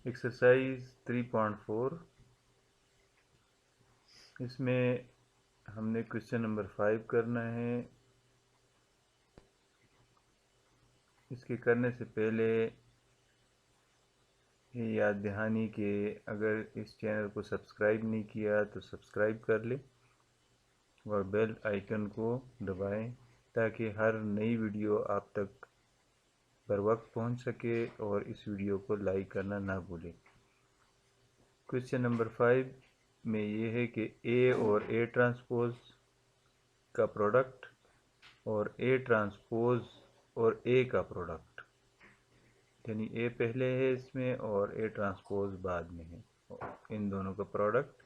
Exercise 3.4, इसमें हमने question number 5 करना है। इसके करने से पहले ये याद दहानी कि अगर इस चैनल को सब्सक्राइब नहीं किया तो सब्सक्राइब कर ले और बेल आइकन को दबाएं ताकि हर नई वीडियो आप तक बर वक्त पहुँच सके और इस वीडियो को लाइक करना ना भूलें। क्वेश्चन नंबर 5 में ये है कि ए और ए ट्रांसपोज का प्रोडक्ट और ए ट्रांसपोज और ए का प्रोडक्ट, यानी ए पहले है इसमें और ए ट्रांसपोज बाद में है, इन दोनों का प्रोडक्ट।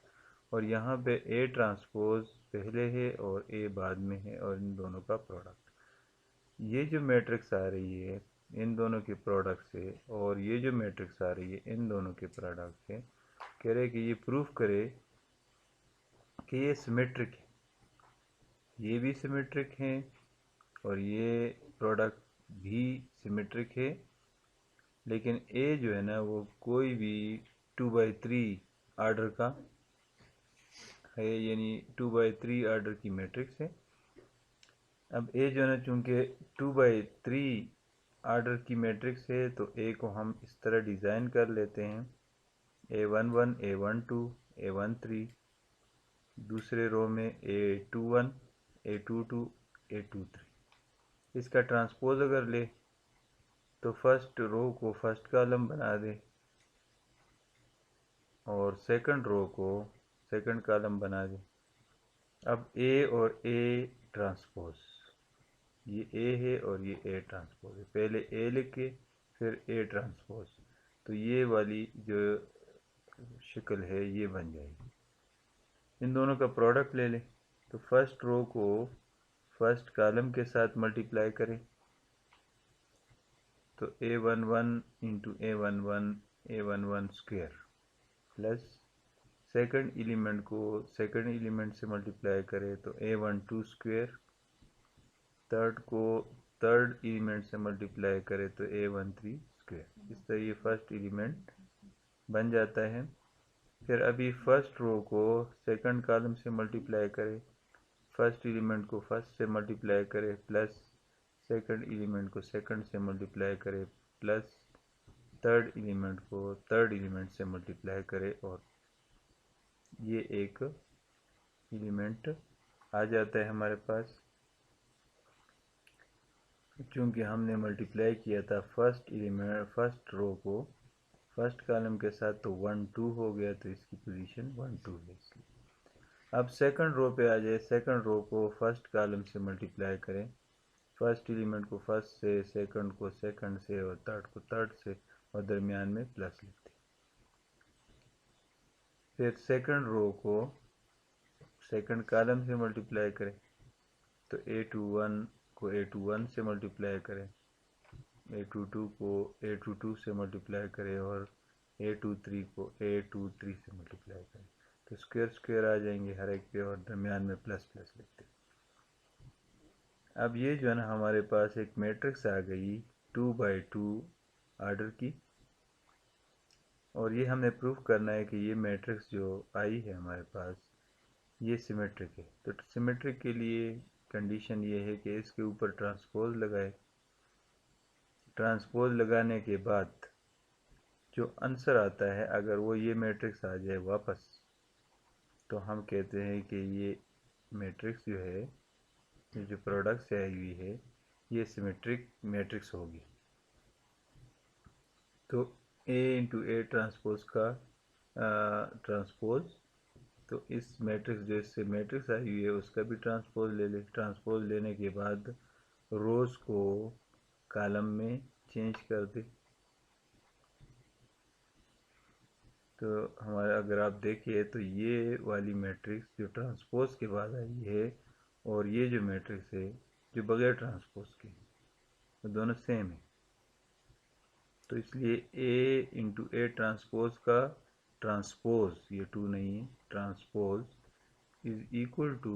और यहाँ पे ए ट्रांसपोज पहले है और ए बाद में है और इन दोनों का प्रोडक्ट। ये जो मैट्रिक्स आ रही है इन दोनों के प्रोडक्ट से और ये जो मैट्रिक्स आ रही है इन दोनों के प्रोडक्ट से, कह रहे कि ये प्रूफ करे कि ये सिमेट्रिक है, ये भी सिमेट्रिक है और ये प्रोडक्ट भी सिमेट्रिक है। लेकिन ए जो है ना वो कोई भी 2/3 आर्डर का है, यानी 2/3 आर्डर की मैट्रिक्स है। अब ए जो है ना चूँकि 2/3 आर्डर की मैट्रिक्स है तो ए को हम इस तरह डिज़ाइन कर लेते हैं, A11 A12 A13, दूसरे रो में A21 A22 A23। इसका ट्रांसपोज अगर ले तो फर्स्ट रो को फर्स्ट कॉलम बना दे और सेकंड रो को सेकंड कॉलम बना दे। अब ए और ए ट्रांसपोज, ये ए है और ये ए ट्रांसपोज है, पहले ए लिख के फिर ए ट्रांसपोज, तो ये वाली जो शक्ल है ये बन जाएगी। इन दोनों का प्रोडक्ट ले लें तो फर्स्ट रो को फर्स्ट कॉलम के साथ मल्टीप्लाई करें तो A11 into A11 square plus second element को सेकंड एलिमेंट से मल्टीप्लाई करें तो A12 स्क्वायर, थर्ड को थर्ड एलिमेंट से मल्टीप्लाई करें तो A13 स्क्वायर। इस तरह ये फर्स्ट एलिमेंट बन जाता है। फिर अभी फर्स्ट रो को सेकंड कॉलम से मल्टीप्लाई करें, फर्स्ट एलिमेंट को फर्स्ट से मल्टीप्लाई करें प्लस सेकंड एलिमेंट को सेकंड से मल्टीप्लाई करें प्लस थर्ड एलिमेंट को थर्ड एलिमेंट से मल्टीप्लाई करें और ये एक एलिमेंट आ जाता है हमारे पास। चूँकि हमने मल्टीप्लाई किया था फर्स्ट एलिमेंट फर्स्ट रो को फर्स्ट कॉलम के साथ तो 1 2 हो गया, तो इसकी पोजीशन 1 2 है इसलिए। अब सेकंड रो पे आ जाए, सेकंड रो को फर्स्ट कॉलम से मल्टीप्लाई करें, फर्स्ट एलिमेंट को फर्स्ट से, सेकंड को सेकंड से और थर्ड को थर्ड से और दरमियान में प्लस लिखते। फिर सेकंड रो को सेकंड कॉलम से मल्टीप्लाई करें तो A21 को A21 से मल्टीप्लाई करें, A22 को A22 से मल्टीप्लाई करें और A23 को A23 से मल्टीप्लाई करें, तो स्क्वायर स्क्वायर आ जाएंगे हर एक पे और दरमियान में प्लस प्लस लिखते। अब ये जो है ना हमारे पास एक मैट्रिक्स आ गई 2/2 आर्डर की और ये हमें प्रूफ करना है कि ये मैट्रिक्स जो आई है हमारे पास ये सिमेट्रिक है। तो सिमेट्रिक के लिए कंडीशन ये है कि इसके ऊपर ट्रांसपोज लगाए, ट्रांसपोज लगाने के बाद जो आंसर आता है अगर वो ये मैट्रिक्स आ जाए वापस तो हम कहते हैं कि ये मैट्रिक्स जो है, ये जो प्रोडक्ट से आई हुई है ये सिमेट्रिक मैट्रिक्स होगी। तो A इंटू ए ट्रांसपोज का ट्रांसपोज, तो इस मैट्रिक्स जो इससे मैट्रिक्स आई हुई है उसका भी ट्रांसपोज ले ले। ट्रांसपोज लेने के बाद रोज़ को कॉलम में चेंज कर दे। तो हमारा अगर आप देखिए तो ये वाली मैट्रिक्स जो ट्रांसपोज के बाद आई है और ये जो मैट्रिक्स है जो बगैर ट्रांसपोज के, तो दोनों सेम है। तो इसलिए A इंटू ए ट्रांसपोज का ट्रांसपोज, ये 2 नहीं है, transpose is equal to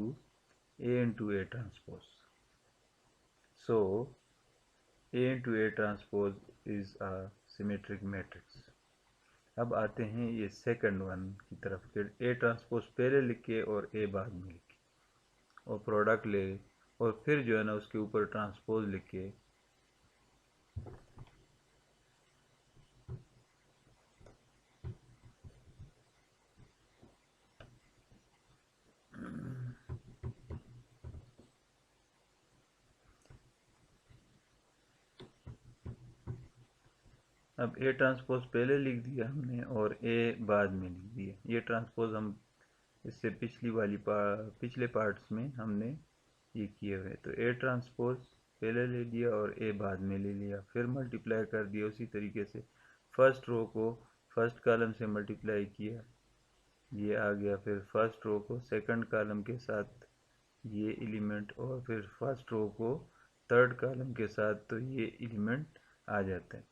A into A transpose. So A into A transpose is a symmetric matrix. अब आते हैं ये सेकंड वन की तरफ के, ए ट्रांसपोज पहले लिख के और ए बाद में लिख के, और प्रोडक्ट ले और फिर जो है ना उसके ऊपर ट्रांसपोज लिख के अब ए ट्रांसपोज पहले लिख दिया हमने और ए बाद में लिख दिया। ये ट्रांसपोज हम इससे पिछले पार्ट्स में हमने ये किए हुए। तो ए ट्रांसपोज पहले ले लिया और ए बाद में ले लिया, फिर मल्टीप्लाई कर दिया उसी तरीके से। फर्स्ट रो को फर्स्ट कॉलम से मल्टीप्लाई किया, ये आ गया। फिर फर्स्ट रो को सेकंड कॉलम के साथ ये एलिमेंट, और फिर फर्स्ट रो को थर्ड कॉलम के साथ, तो ये एलिमेंट आ जाता है।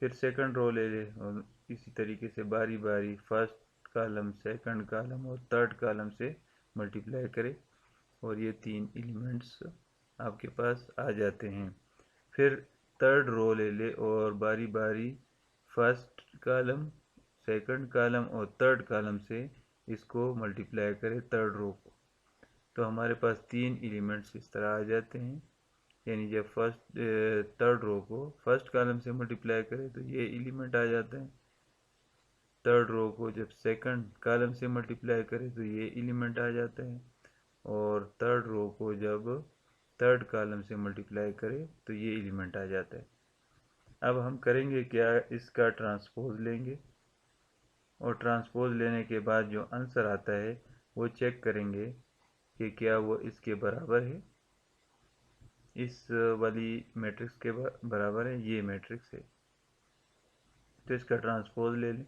फिर सेकंड रो ले ले और इसी तरीके से बारी बारी फर्स्ट कॉलम, सेकंड कॉलम और थर्ड कॉलम से मल्टीप्लाई करें, और ये तीन एलिमेंट्स आपके पास आ जाते हैं। फिर थर्ड रो ले ले और बारी बारी फर्स्ट कॉलम, सेकंड कॉलम और थर्ड कॉलम से इसको मल्टीप्लाई करें थर्ड रो को, तो हमारे पास तीन एलिमेंट्स इस तरह आ जाते हैं। यानी जब थर्ड रो को फर्स्ट कॉलम से मल्टीप्लाई करें तो ये एलिमेंट आ जाता है, थर्ड रो को जब सेकंड कॉलम से मल्टीप्लाई करें तो ये एलिमेंट आ जाता है, और थर्ड रो को जब थर्ड कॉलम से मल्टीप्लाई करें तो ये एलिमेंट आ जाता है। अब हम करेंगे क्या, इसका ट्रांसपोज लेंगे, और ट्रांसपोज लेने के बाद जो आंसर आता है वो चेक करेंगे कि क्या वो इसके बराबर है, इस वाली मैट्रिक्स के बराबर है। ये मैट्रिक्स है, तो इसका ट्रांसपोज ले लें।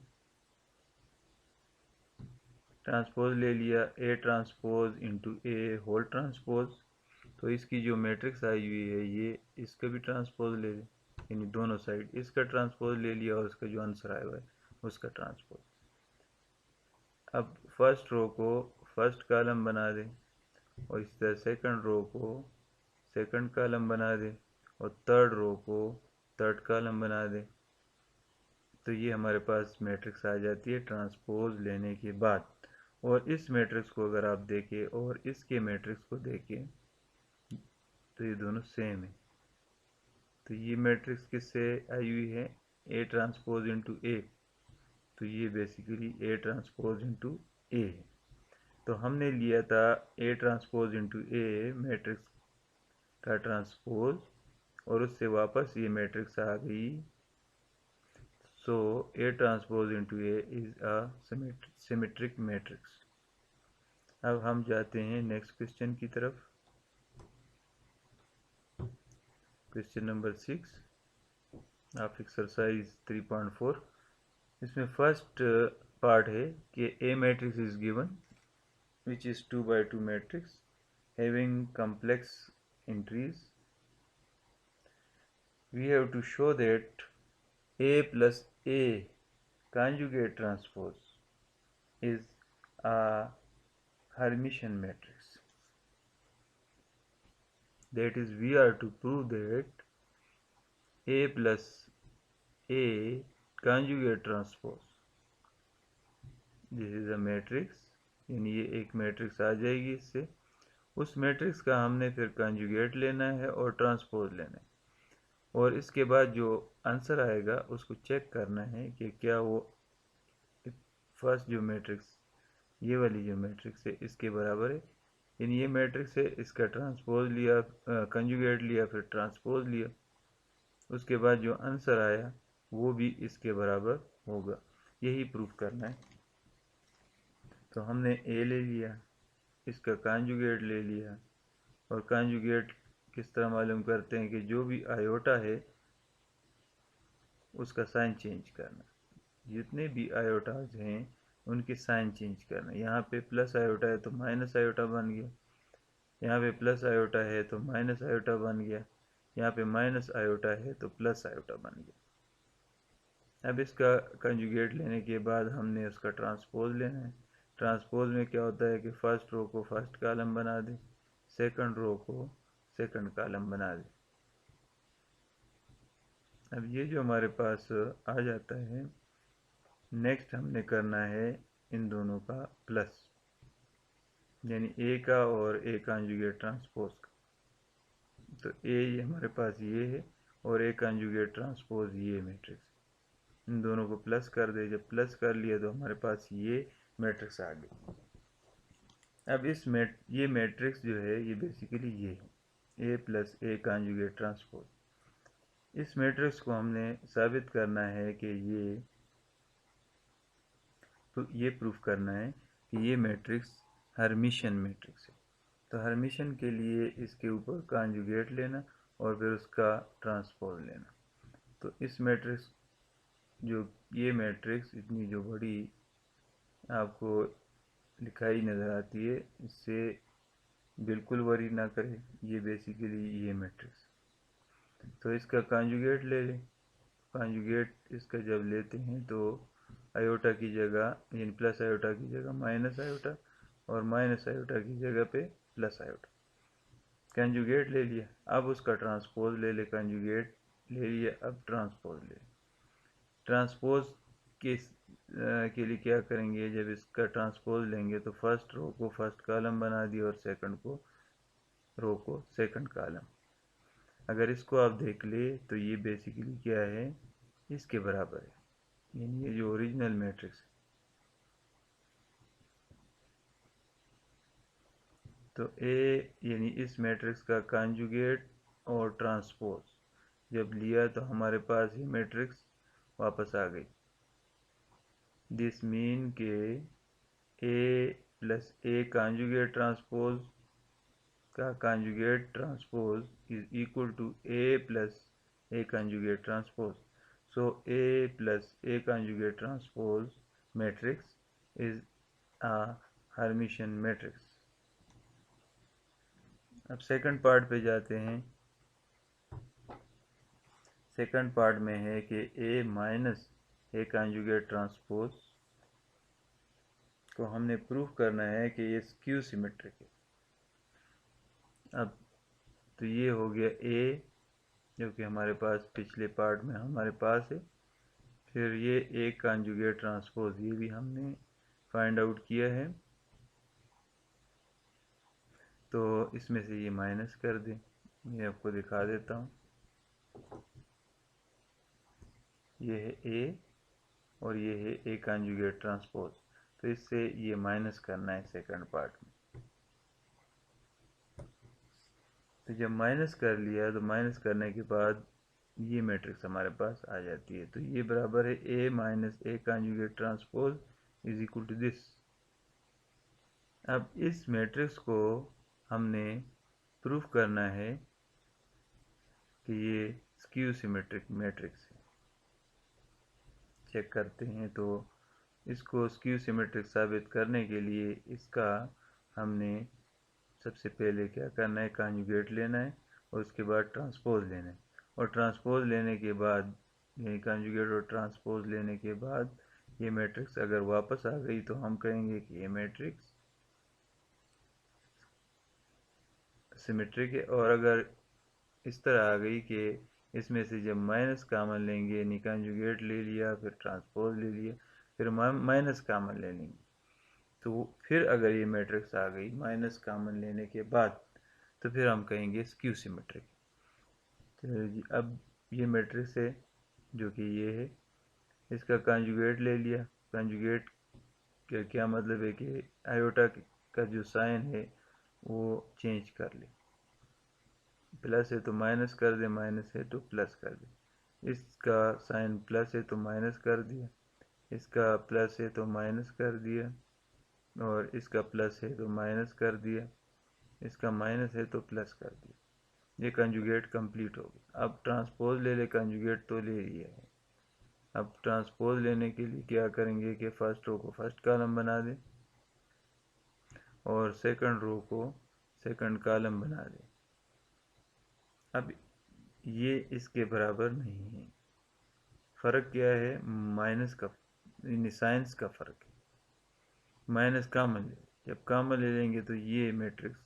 ट्रांसपोज ले लिया, A transpose into A whole transpose, तो इसकी जो मैट्रिक्स आई हुई है ये, इसका भी ट्रांसपोज ले लें, यानी दोनों साइड इसका ट्रांसपोज ले लिया और इसका जो आंसर आया हुआ है उसका ट्रांसपोज। अब फर्स्ट रो को फर्स्ट कॉलम बना दें, और इस तरह सेकंड रो को सेकंड कॉलम बना दें, और थर्ड रो को थर्ड कॉलम बना दें, तो ये हमारे पास मैट्रिक्स आ जाती है ट्रांसपोज लेने के बाद। और इस मैट्रिक्स को अगर आप देखें और इसके मैट्रिक्स को देखें तो ये दोनों सेम है। तो ये मैट्रिक्स किससे आई हुई है, ए ट्रांसपोज इंटू ए, तो ये basically a transpose into a है। तो हमने लिया था a transpose into a matrix का ट्रांसपोज, और उससे वापस ये मैट्रिक्स आ गई। So a transpose into a is a symmetric matrix. अब हम जाते हैं नेक्स्ट क्वेश्चन की तरफ। Question number 6 of exercise 3.4। इसमें फर्स्ट पार्ट है कि a matrix is given which is 2 by 2 matrix having complex entries. We have to show that A plus A conjugate transpose is a Hermitian matrix. That is, we are to prove that A plus A conjugate transpose, this is a matrix, यानी ये एक matrix आ जाएगी इससे। उस matrix का हमने फिर conjugate लेना है और ट्रांसपोज लेना है, और इसके बाद जो आंसर आएगा उसको चेक करना है कि क्या वो फर्स्ट जो मैट्रिक्स, ये वाली जो मैट्रिक्स है इसके बराबर है। यानी ये मैट्रिक्स है, इसका ट्रांसपोज लिया, कंजुगेट लिया, फिर ट्रांसपोज लिया, उसके बाद जो आंसर आया वो भी इसके बराबर होगा, यही प्रूफ करना है। तो हमने ए ले लिया, इसका कंजुगेट ले लिया, और कंजुगेट किस तरह मालूम करते हैं कि जो भी आयोटा है उसका साइन चेंज करना, जितने भी आयोटाज हैं उनके साइन चेंज करना। यहाँ पे प्लस आयोटा है तो माइनस आयोटा बन गया, यहाँ पे प्लस आयोटा है तो माइनस आयोटा बन गया, यहाँ पे माइनस आयोटा है तो प्लस आयोटा बन गया। अब इसका कंजुगेट लेने के बाद हमने उसका ट्रांसपोज लेना है। ट्रांसपोज में क्या होता है कि फर्स्ट रो को फर्स्ट कॉलम बना दे, सेकंड रो को सेकंड कॉलम बना दे। अब ये जो हमारे पास आ जाता है नेक्स्ट हमने करना है इन दोनों का प्लस, यानी ए का और ए कंजुगेट ट्रांसपोज का। तो ए हमारे पास ये है और ए कंजुगेट ट्रांसपोज ये मैट्रिक्स, इन दोनों को प्लस कर दे। जब प्लस कर लिया तो हमारे पास ये मैट्रिक्स आ गई। अब ये मैट्रिक्स जो है ये बेसिकली ये है ए प्लस ए कंजुगेट ट्रांसपोज। इस मैट्रिक्स को हमने साबित करना है कि ये प्रूफ करना है कि ये मैट्रिक्स हर्मिशियन मैट्रिक्स है। तो हर्मिशियन के लिए इसके ऊपर कंजुगेट लेना और फिर उसका ट्रांसपोज लेना। तो इस मैट्रिक्स जो ये मैट्रिक्स इतनी जो बड़ी आपको लिखाई नज़र आती है, इससे बिल्कुल वरी ना करें। ये बेसिकली ये मैट्रिक्स, तो इसका कंजुगेट ले लें। कंजुगेट इसका जब लेते हैं तो आयोटा की जगह यानी प्लस आयोटा की जगह माइनस आयोटा और माइनस आयोटा की जगह पे प्लस आयोटा। कंजुगेट ले लिया, अब उसका ट्रांसपोज ले ले। कंजुगेट ले लिया, अब ट्रांसपोज ले। ट्रांसपोज के लिए क्या करेंगे, जब इसका ट्रांसपोज लेंगे तो फर्स्ट रो को फर्स्ट कॉलम बना दिया और सेकंड को रो को सेकंड कॉलम। अगर इसको आप देख ले तो ये बेसिकली क्या है, इसके बराबर है, यानी ये जो ओरिजिनल मैट्रिक्स है। तो ए यानी इस मैट्रिक्स का कंजुगेट और ट्रांसपोज जब लिया तो हमारे पास ये मैट्रिक्स वापस आ गई। दिस मीन के A plus A conjugate transpose का conjugate transpose is equal to A plus A conjugate transpose. So A plus A conjugate transpose matrix is a Hermitian matrix. अब सेकंड पार्ट पे जाते हैं। Second part में है कि A minus A conjugate transpose को हमने प्रूफ करना है कि ये स्क्यू सिमेट्रिक है। अब तो ये हो गया ए, जो कि हमारे पास पिछले पार्ट में हमारे पास है। फिर ये ए कंजुगेट ट्रांसपोज ये भी हमने फाइंड आउट किया है। तो इसमें से ये माइनस कर दें, ये आपको दिखा देता हूँ। ये है ए और ये है ए कंजुगेट ट्रांसपोज, तो इससे ये माइनस करना है सेकंड पार्ट में। तो जब माइनस कर लिया तो माइनस करने के बाद ये मैट्रिक्स हमारे पास आ जाती है। तो ये बराबर है a minus A conjugate transpose is equal to this. अब इस मैट्रिक्स को हमने प्रूफ करना है कि ये स्क्यू सिमेट्रिक मैट्रिक्स है। चेक करते हैं तो इसको स्क्यू सिमेट्रिक साबित करने के लिए इसका हमने सबसे पहले क्या करना है, कंजुगेट लेना है और उसके बाद ट्रांसपोज लेना है। और ट्रांसपोज लेने के बाद यानी कंजुगेट और ट्रांसपोज लेने के बाद ये मैट्रिक्स अगर वापस आ गई तो हम कहेंगे कि ये मैट्रिक्स सिमेट्रिक है। और अगर इस तरह आ गई कि इसमें से जब माइनस कामन लेंगे यानी कंजुगेट ले लिया फिर ट्रांसपोज ले लिया फिर माइनस कामन ले लेंगे, तो फिर अगर ये मैट्रिक्स आ गई माइनस कामन लेने के बाद तो फिर हम कहेंगे स्क्यू सिमेट्रिक। चलो जी, अब ये मैट्रिक्स है जो कि ये है, इसका कंजुगेट ले लिया। कंजुगेट का क्या मतलब है कि आयोटा का जो साइन है वो चेंज कर ले। प्लस है तो माइनस कर दे, माइनस है तो प्लस कर दे। इसका साइन प्लस है तो माइनस कर दिया, इसका प्लस है तो माइनस कर दिया, और इसका प्लस है तो माइनस कर दिया, इसका माइनस है तो प्लस कर दिया। ये कंजुगेट कंप्लीट हो गया। अब ट्रांसपोज ले ले, कंजुगेट तो ले लिया है। अब ट्रांसपोज लेने के लिए क्या करेंगे कि फर्स्ट रो को फर्स्ट कॉलम बना दें और सेकंड रो को सेकंड कॉलम बना दें। अब ये इसके बराबर नहीं है। फ़र्क क्या है, माइनस का साइंस का फ़र्क है। माइनस कामन ले, जब कामन ले लेंगे तो ये मैट्रिक्स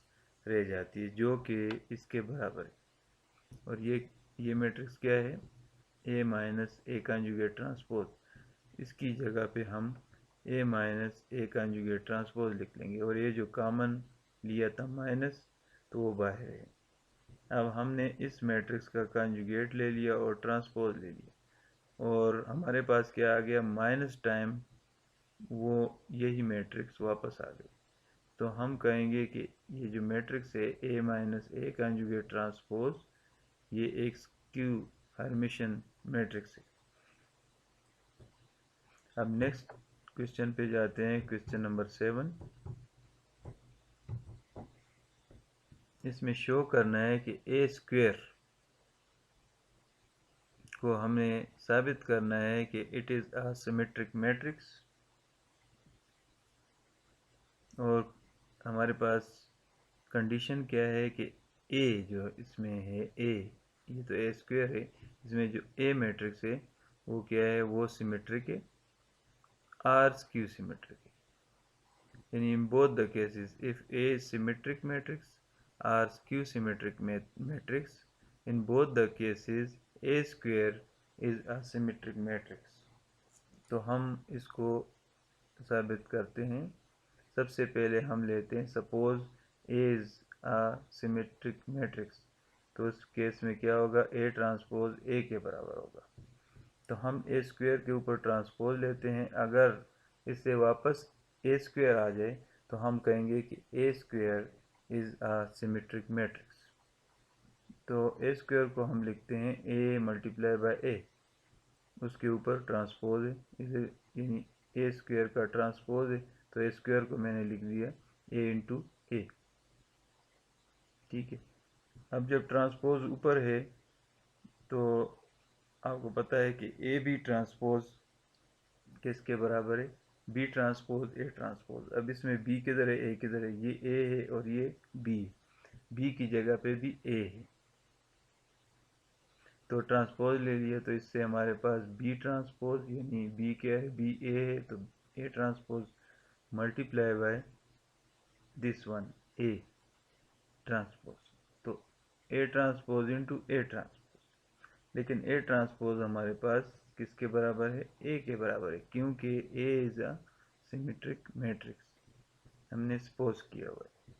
रह जाती है जो कि इसके बराबर है। और ये मैट्रिक्स क्या है, a minus A conjugate transpose. इसकी जगह पे हम ए माइनस ए कंजुगेट ट्रांसपोज लिख लेंगे, और ये जो कॉमन लिया था माइनस, तो वो बाहर है। अब हमने इस मैट्रिक्स का कंजुगेट ले लिया और ट्रांसपोज ले लिया, और हमारे पास क्या आ गया, माइनस टाइम वो यही मैट्रिक्स वापस आ गई। तो हम कहेंगे कि ये जो मैट्रिक्स है a minus A conjugate transpose, ये एक स्क्यू हर्मिशियन मैट्रिक्स है। अब नेक्स्ट क्वेश्चन पे जाते हैं, क्वेश्चन नंबर 7। इसमें शो करना है कि ए स्क्वेयर को हमें साबित करना है कि it is a symmetric matrix, और हमारे पास कंडीशन क्या है कि ए जो इसमें है, ए ये तो ए स्क्वेयर है, इसमें जो ए मैट्रिक्स है वो क्या है, वो सिमेट्रिक है, आर स्क्यू सिमेट्रिक है। यानी in both the cases if A is symmetric matrix, or skew symmetric matrix, in both the cases A square is a symmetric matrix. तो हम इसको साबित करते हैं। सबसे पहले हम लेते हैं, suppose A is a symmetric matrix, तो उस केस में क्या होगा, ए ट्रांसपोज ए के बराबर होगा। तो हम ए स्क्वेयर के ऊपर ट्रांसपोज लेते हैं, अगर इससे वापस ए स्क्वेयर आ जाए तो हम कहेंगे कि a square is a symmetric matrix. तो ए स्क्वेयर को हम लिखते हैं ए मल्टीप्लाई बाय ए, उसके ऊपर ट्रांसपोज है, इसे यानी ए स्क्वेयर का ट्रांसपोज है, तो ए स्क्वेयर को मैंने लिख दिया ए इंटू ए। ठीक है, अब जब ट्रांसपोज ऊपर है तो आपको पता है कि ए बी ट्रांसपोज किसके बराबर है, बी ट्रांसपोज ए ट्रांसपोज। अब इसमें बी किधर है, ए किधर है, ये ए है और ये बी है, बी की जगह पे भी ए है, तो ट्रांसपोज ले लिया, तो इससे हमारे पास बी ट्रांसपोज, यानी बी क्या है, बी ए है, तो a transpose multiply by this one a transpose, तो a transpose into A transpose. लेकिन ए ट्रांसपोज हमारे पास किसके बराबर है, ए के बराबर है, क्योंकि ए इज अ सिमेट्रिक मैट्रिक्स, हमने सपोज किया हुआ है।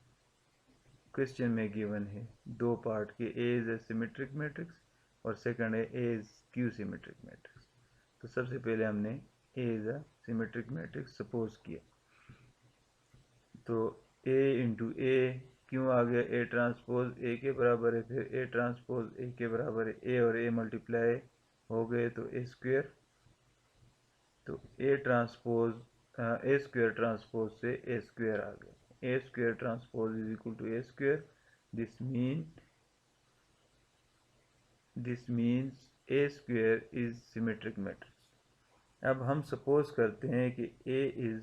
क्वेश्चन में गिवन है दो पार्ट के, a is a symmetric matrix और सेकंड है a is skew symmetric matrix. तो सबसे पहले हमने a is a symmetric matrix suppose किया, तो ए इंटू ए क्यों आ गया, ए ट्रांसपोज ए के बराबर है, फिर ए ट्रांसपोज ए के बराबर है, ए और ए मल्टीप्लाई हो गए तो ए स्क्वेयर, तो a transpose a square transpose से ए स्क्वेयर आ गया, a square transpose is equal to A square, this means a square is symmetric matrix. अब हम सपोज करते हैं कि a is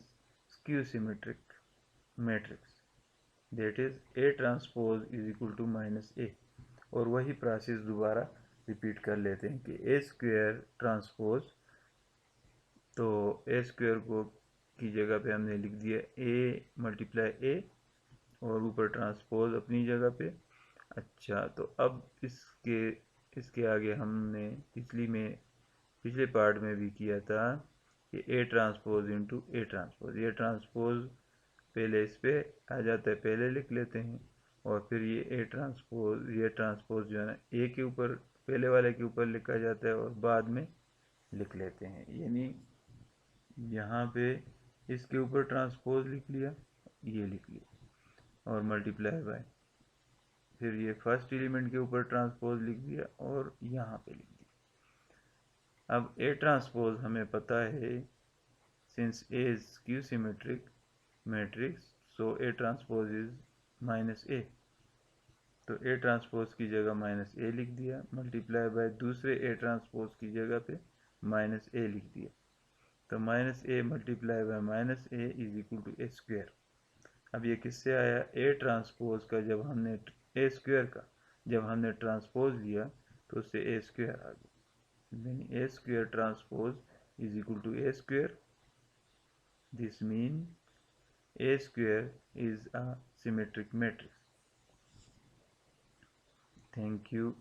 skew symmetric matrix, that is a transpose is equal to minus a, और वही process दोबारा repeat कर लेते हैं कि ए स्क्वेयर ट्रांसपोज, तो ए स्क्वेयर को की जगह पे हमने लिख दिया ए मल्टीप्लाई ए, और ऊपर ट्रांसपोज अपनी जगह पे। अच्छा, तो अब इसके आगे हमने पिछले पार्ट में भी किया था कि ए ट्रांसपोज इंटू ए ट्रांसपोज, ये ट्रांसपोज पहले इस पे आ जाता है, पहले लिख लेते हैं, और फिर ये ट्रांसपोज जो है ना ए के ऊपर, पहले वाले के ऊपर लिखा जाता है और बाद में लिख लेते हैं। यानी यहाँ पे इसके ऊपर ट्रांसपोज लिख लिया, ये लिख लिया, और मल्टीप्लाई बाय, फिर ये फर्स्ट एलिमेंट के ऊपर ट्रांसपोज लिख दिया और यहाँ पे लिख दिया। अब ए ट्रांसपोज हमें पता है, since a is skew symmetric matrix, so a transpose is minus a, तो ए ट्रांसपोज की जगह माइनस ए लिख दिया, मल्टीप्लाई बाय दूसरे ए ट्रांसपोज की जगह पे माइनस ए लिख दिया, तो minus A multiply by minus A is equal to A square. अब ये किससे आया, ए ट्रांसपोज का, जब हमने ए स्क्वेयर का जब हमने ट्रांसपोज लिया तो उससे ए स्क्वेयर आ गया, यानी a square transpose is equal to A square, this mean a square is a symmetric matrix. Thank you.